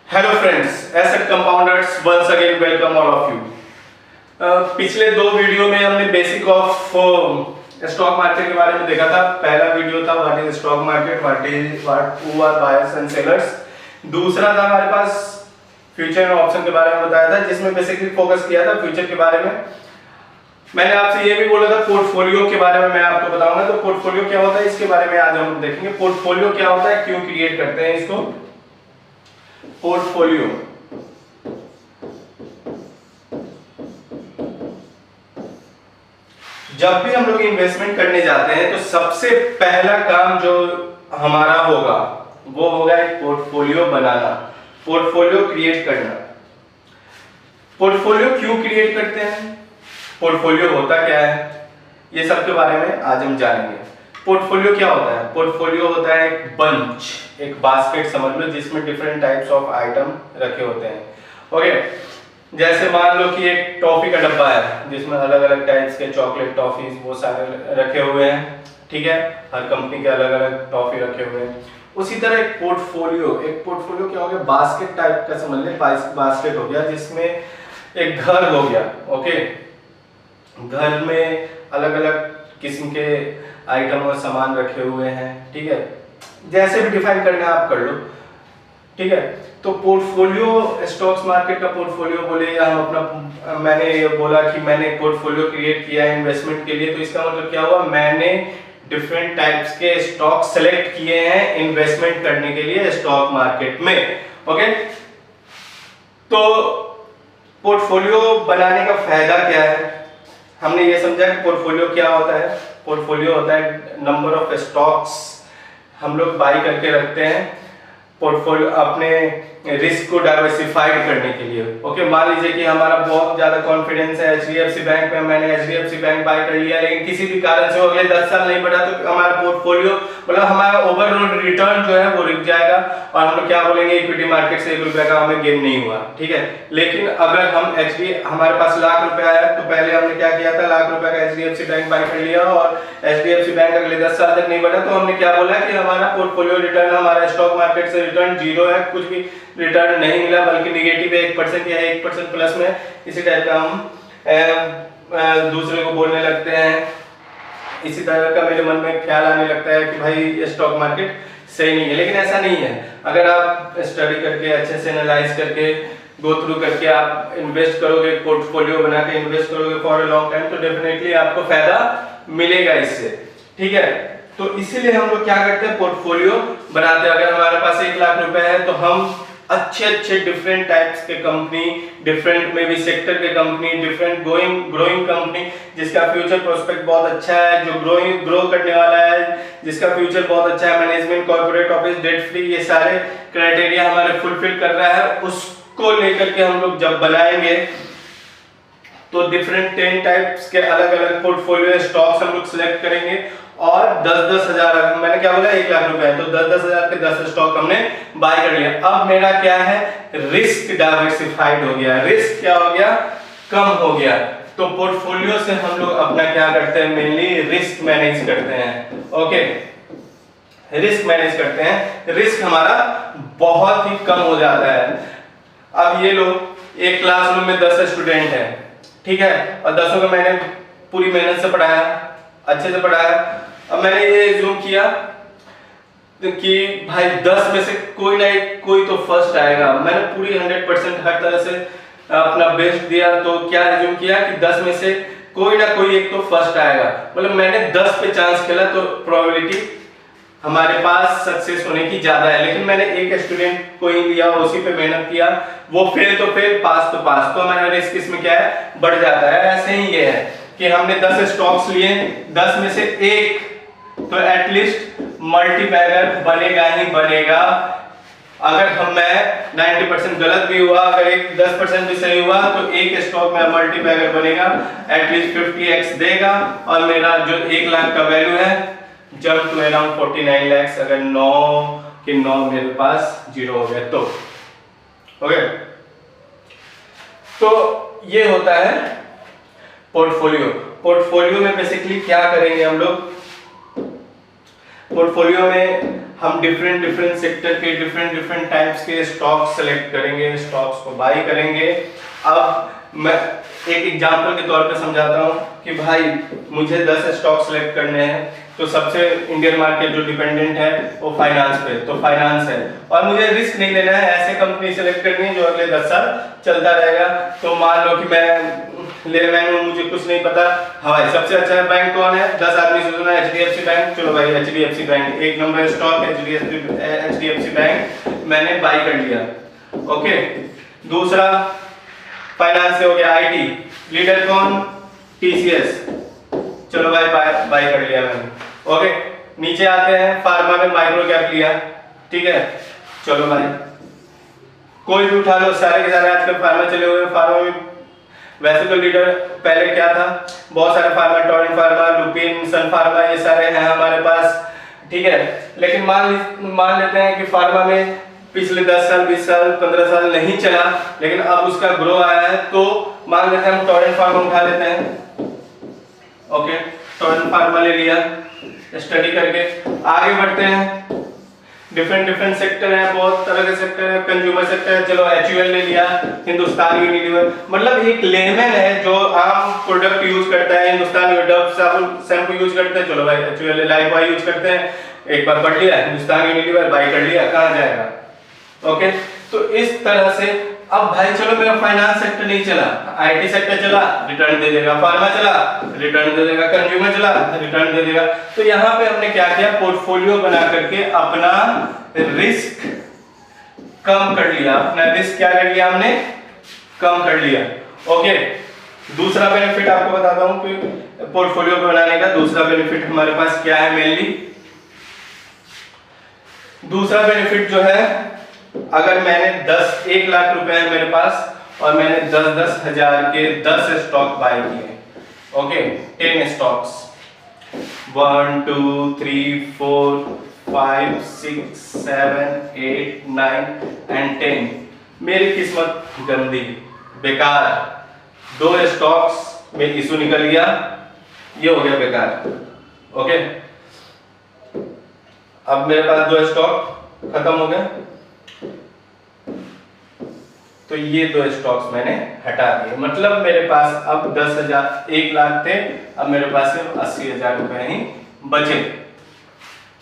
Hello friends, asset compounders once again welcome all of you. पिछले दो video में हमने बेसिक ऑफ स्टॉक मार्केट के बारे में देखा था। पहला वीडियो था what is stock market, what who are buyers and sellers. दूसरा था हमारे पास फ्यूचर एंड ऑप्शन के बारे में बताया था, जिसमें बेसिकली फोकस किया था फ्यूचर के बारे में। मैंने आपसे ये भी बोला था पोर्टफोलियो के बारे में मैं आपको बताऊंगा। तो पोर्टफोलियो क्या होता है इसके बारे में आज हम देखेंगे। पोर्टफोलियो क्या होता है, क्यों क्रिएट करते हैं इसको। पोर्टफोलियो जब भी हम लोग इन्वेस्टमेंट करने जाते हैं तो सबसे पहला काम जो हमारा होगा वो होगा एक पोर्टफोलियो बनाना, पोर्टफोलियो क्रिएट करना। पोर्टफोलियो क्यों क्रिएट करते हैं, पोर्टफोलियो होता क्या है, ये सब के बारे में आज हम जानेंगे। पोर्टफोलियो क्या होता है, पोर्टफोलियो होता है एक बंच, एक बास्केट समझ लो, जिसमें डिफरेंट टाइप्स ऑफ आइटम रखे होते हैं। ओके, जैसे मान लो कि एक टॉफी का डब्बा है जिसमें अलग अलग टाइप्स के चॉकलेट टॉफीज वो सारे रखे हुए हैं, ठीक है। हर कंपनी के अलग अलग टॉफी रखे हुए हैं। उसी तरह एक पोर्टफोलियो क्या हो गया, बास्केट टाइप का समझ ले, बास्केट हो गया जिसमें एक घर हो गया। ओके, घर में अलग अलग किस्म के आइटम और सामान रखे हुए हैं, ठीक है। जैसे भी डिफाइन करना है आप कर लो, ठीक है। तो पोर्टफोलियो स्टॉक्स मार्केट का पोर्टफोलियो बोले या हम अपना, मैंने ये बोला कि मैंने एक पोर्टफोलियो क्रिएट किया है इन्वेस्टमेंट के लिए, तो इसका मतलब क्या हुआ, मैंने डिफरेंट टाइप्स के स्टॉक सेलेक्ट किए हैं इन्वेस्टमेंट करने के लिए स्टॉक मार्केट में। ओके, तो पोर्टफोलियो बनाने का फायदा क्या है, हमने ये समझा कि पोर्टफोलियो क्या होता है। पोर्टफोलियो होता है नंबर ऑफ स्टॉक्स हम लोग बाई करके रखते हैं पोर्टफोलियो अपने रिस्क को डाइवर्सिफाइड करने के लिए। ओके, मान लीजिए कि हमारा बहुत ज्यादा कॉन्फिडेंस है एचडीएफसी बैंक में, मैंने एचडीएफसी बैंक बाय कर लिया, लेकिन किसी भी कारण से वो अगले 10 साल नहीं बढ़ा तो हमारा पोर्टफोलियो मतलब हमारा ओवरऑल रिटर्न जो है वो रुक जाएगा और हम लोग क्या बोलेंगे, इक्विटी मार्केट से 1 रुपए का हमें गेन नहीं हुआ, ठीक है। लेकिन अगर हम हमारे पास लाख रुपया है तो पहले हमने क्या किया था, लाख रुपए का एचडीएफसी बैंक बाय कर लिया और एचडीएफसी बैंक अगले 10 साल तक नहीं बढ़ा तो हमने क्या बोला कि हमारा पोर्टफोलियो रिटर्न, हमारा स्टॉक मार्केट से रिटर्न 0 है, कुछ भी रिटर्न नहीं मिला बल्कि निगेटिव है, 1% या 1% प्लस में। इसी टाइप का हम दूसरे को बोलने लगते हैं। इसी तरह का मेरे मन में ख्याल आने लगता है कि भाई ये स्टॉक मार्केट सही नहीं है, लेकिन ऐसा नहीं है। अगर आप स्टडी करके अच्छे से एनालाइज करके गो थ्रू करके आप इन्वेस्ट करोगे, पोर्टफोलियो बना के इन्वेस्ट करोगे फॉर अ लॉन्ग टाइम, तो डेफिनेटली आपको फायदा मिलेगा इससे, ठीक है। तो इसीलिए हम लोग क्या करते हैं, पोर्टफोलियो बनाते हैं। अगर हमारे पास 1 लाख रुपए है तो हम अच्छे डिफरेंट टाइप्स के कंपनी, डिफरेंट में भी सेक्टर के कंपनी, डिफरेंट ग्रोइंग कंपनी जिसका फ्यूचर प्रोस्पेक्ट बहुत अच्छा है, जो ग्रो करने वाला है, जिसका फ्यूचर बहुत अच्छा है, management, corporate office, debt free, ये सारे क्राइटेरिया हमारे फुलफिल कर रहा है, उसको लेकर के हम लोग जब बनाएंगे तो डिफरेंट 10 टाइप्स के अलग अलग पोर्टफोलियो स्टॉक्स हम लोग सिलेक्ट करेंगे और 10-10 हजार, मैंने क्या बोला 1 लाख रुपए है तो 10-10 हजार के 10 स्टॉक हमने बाय कर लिया। अब मेरा क्या है, रिस्क डाइवर्सिफाइड हो गया, रिस्क क्या हो गया, कम हो गया। तो पोर्टफोलियो से हम लोग अपना क्या करते हैं, मेनली रिस्क मैनेज करते हैं। ओके, रिस्क मैनेज करते हैं, रिस्क हमारा बहुत ही कम हो जाता है। अब ये लोग एक क्लासरूम में 10 स्टूडेंट है, ठीक है, और 10 को मैंने पूरी मेहनत से पढ़ाया, अच्छे से पढ़ाया। अब मैंने ये एज्यूम किया कि भाई 10 में से कोई ना कोई तो फर्स्ट आएगा, मैंने पूरी 100% हर तरह से अपना बेस्ट दिया, तो क्या एज्यूम किया कि 10 में से कोई ना कोई एक तो फर्स्ट आएगा, मतलब मैंने 10 पे चांस खेला तो प्रोबेबिलिटी हमारे पास सक्सेस होने की ज्यादा है। लेकिन मैंने एक स्टूडेंट को ही लिया, उसी पे मेहनत किया, वो फेल तो फेल, पास तो पास, तो हमारा रिस्क इसमें क्या है, बढ़ जाता है। ऐसे ही ये है कि हमने 10 स्टॉक्स लिए, 10 में से एक तो एटलीस्ट मल्टीबैगर बनेगा ही बनेगा। अगर मैं 90% गलत भी हुआ, अगर एक 10% भी सही हुआ तो एक स्टॉक में मल्टीबैगर बनेगा, एटलीस्ट 50x देगा और मेरा जो 1 लाख का वैल्यू है जंप टू अराउंड 49 lakhs, अगर 9 के 9 मेरे पास 0 हो गया तो। ओके, तो ये होता है पोर्टफोलियो। पोर्टफोलियो में बेसिकली क्या करेंगे हम लोग, पोर्टफोलियो में हम डिफरेंट डिफरेंट सेक्टर के डिफरेंट टाइप्स के स्टॉक्स सेलेक्ट करेंगे, स्टॉक्स को बाय करेंगे। अब मैं एक एग्जांपल के तौर पे समझाता हूँ कि भाई मुझे 10 स्टॉक सेलेक्ट करने हैं, तो सबसे इंडियन मार्केट जो डिपेंडेंट है वो फाइनेंस पे, तो फाइनेंस है, और मुझे रिस्क नहीं लेना है, ऐसे कंपनी सेलेक्ट करनी है जो अगले 10 साल चलता रहेगा। तो मान लो कि मैंने मुझे कुछ नहीं पता, हमारे सबसे अच्छा बैंक कौन है, 10 आदमी से सुना HDFC बैंक, चलो भाई HDFC बैंक एक नंबर स्टॉक HDFC बैंक मैंने बाई कर लिया। ओके, दूसरा फाइनेंस से हो गया IT, लीडर कौन, TCS, चलो भाई बाय कर लिया मैंने। ओके, नीचे आते हैं फार्मा में माइक्रो कैप लिया, ठीक है, चलो भाई कोई भी उठा लो, सारे के सारे आजकल फार्मा चले हुए हैं। फार्मा में वैसे तो लीडर पहले क्या था, बहुत सारे फार्मा, टोरेंट फार्मा, लुपिन, सन फार्मा, ये सारे हैं हमारे पास, ठीक है। लेकिन मान लेते हैं कि फार्मा में पिछले 10 साल 20 साल 15 साल नहीं चला, लेकिन अब उसका ग्रो आया है, तो मान लेते हैं हम टोरेंट फार्मा उठा लेते हैं। ओके, टोरेंट फार्मा ले लिया, स्टडी करके आगे बढ़ते हैं। डिफरेंट सेक्टर है, बहुत तरह के सेक्टर है, कंज्यूमर सेक्टर है, चलो HUL ले लिया, हिंदुस्तान यूनिलीवर, मतलब एक लेमन है जो आम प्रोडक्ट यूज करता है, हिंदुस्तान डव साबुन शैम्पू यूज करते हैं, चलो भाई HUL लाइफबॉय यूज करते हैं, एक बार पढ़ लिया, हिंदुस्तान यूनिलीवर बाय कर लिया, कहां जाएगा। ओके, तो इस तरह से अब भाई चलो मेरा फाइनेंस सेक्टर नहीं चला, IT सेक्टर चला, रिटर्न दे देगा, फार्मा चला, रिटर्न दे देगा, कंज्यूमर चला, रिटर्न दे देगा। तो यहाँ पे हमने क्या किया, पोर्टफोलियो बना करके अपना रिस्क कम कर लिया, अपना रिस्क क्या कर लिया हमने, कम कर लिया। ओके, दूसरा बेनिफिट आपको बताता हूं कि पोर्टफोलियो बनाने का दूसरा बेनिफिट हमारे पास क्या है। मेनली दूसरा बेनिफिट जो है, अगर मैंने 1 लाख रुपए है मेरे पास और मैंने 10-10 हजार के 10 स्टॉक बाय किए, ओके, 10 स्टॉक्स, 1 2 3 4 5 6 7 8 9 एंड 10, मेरी किस्मत गंदी, बेकार, 2 स्टॉक्स में इशू निकल गया, ये हो गया बेकार। ओके, अब मेरे पास 2 स्टॉक खत्म हो गए, तो ये 2 स्टॉक्स मैंने हटा दिए, मतलब मेरे पास अब 1 लाख थे, अब मेरे पास सिर्फ 80,000 रुपए ही बचे।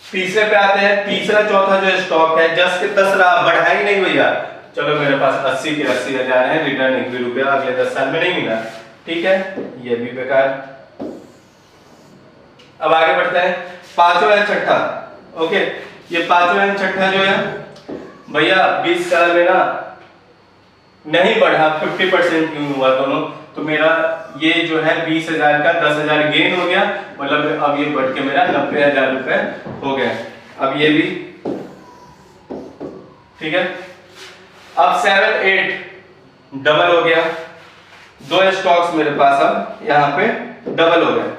तीसरे पे आते हैं, तीसरा चौथा जो स्टॉक है, जस्ट के 10 रहा, बढ़ा ही नहीं भैया, चलो मेरे पास 80 के 80,000 है, रिटर्न 1 भी रुपया अगले 10 साल में नहीं मिला, ठीक है, ये भी बेकार। अब आगे बढ़ते हैं, पांचवा या छठा। ओके, ये पांचवा या छठा जो है भैया 20 साल में ना नहीं बढ़ा, 50% क्यों हुआ दोनों, तो मेरा ये जो है 20,000 का 10,000 गेन हो गया, मतलब अब ये बढ़ के मेरा 90,000 रुपए हो गया। अब ये भी ठीक है। अब 7 8 डबल हो गया, 2 स्टॉक्स मेरे पास अब यहाँ पे डबल हो गए,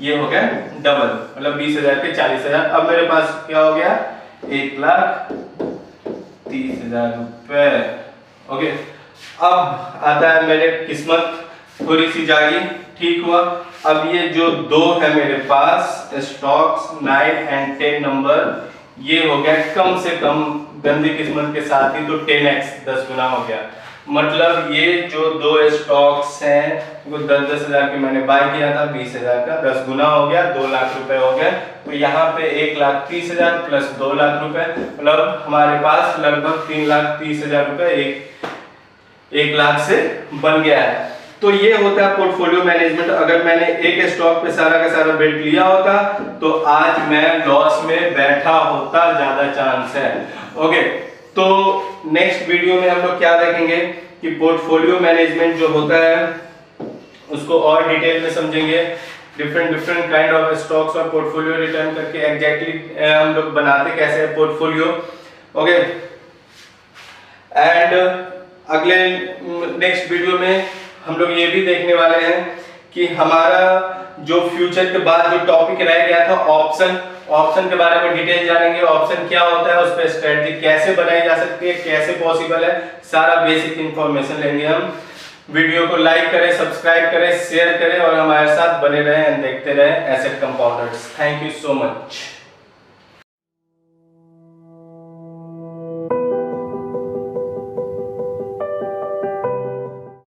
ये हो गया डबल, मतलब 20,000 के 40,000। अब मेरे पास क्या हो गया, 1,30,000 रुपए। ओके, अब आता है मेरे किस्मत थोड़ी सी जागी, ठीक हुआ। अब ये जो 2 है मेरे पास स्टॉक्स 9 एंड 10 नंबर, ये हो गया कम से कम गंदी किस्मत के साथ ही तो 10x 10 गुना हो गया, मतलब ये जो 2 स्टॉक्स हैं वो 10,000 के मैंने बाय किया था, 20,000 का 10 गुना हो गया, 2 लाख रुपए हो गए। तो यहाँ पे 1,30,000 प्लस 2 लाख रुपए, मतलब हमारे पास लगभग 3,30,000 रुपए 1 लाख से बन गया है। तो ये होता है पोर्टफोलियो मैनेजमेंट। अगर मैंने एक स्टॉक पे सारा का सारा बेट लिया होता तो आज मैं लॉस में बैठा होता, ज्यादा चांस है। ओके, तो नेक्स्ट वीडियो में हम लोग क्या देखेंगे कि पोर्टफोलियो मैनेजमेंट जो होता है उसको और डिटेल में समझेंगे, डिफरेंट काइंड ऑफ स्टॉक्स और पोर्टफोलियो रिटर्न करके एग्जैक्टली हम लोग बनाते कैसे है पोर्टफोलियो। ओके, एंड अगले नेक्स्ट वीडियो में हम लोग ये भी देखने वाले हैं कि हमारा जो फ्यूचर के बाद जो टॉपिक रह गया था ऑप्शन के बारे में डिटेल जानेंगे। ऑप्शन क्या होता है, उस पर स्ट्रेटजी कैसे बनाई जा सकती है, कैसे पॉसिबल है, सारा बेसिक इंफॉर्मेशन लेंगे हम। वीडियो को लाइक करें, सब्सक्राइब करें, शेयर करें और हमारे साथ बने रहें, देखते रहें asset compounders. Thank you so much.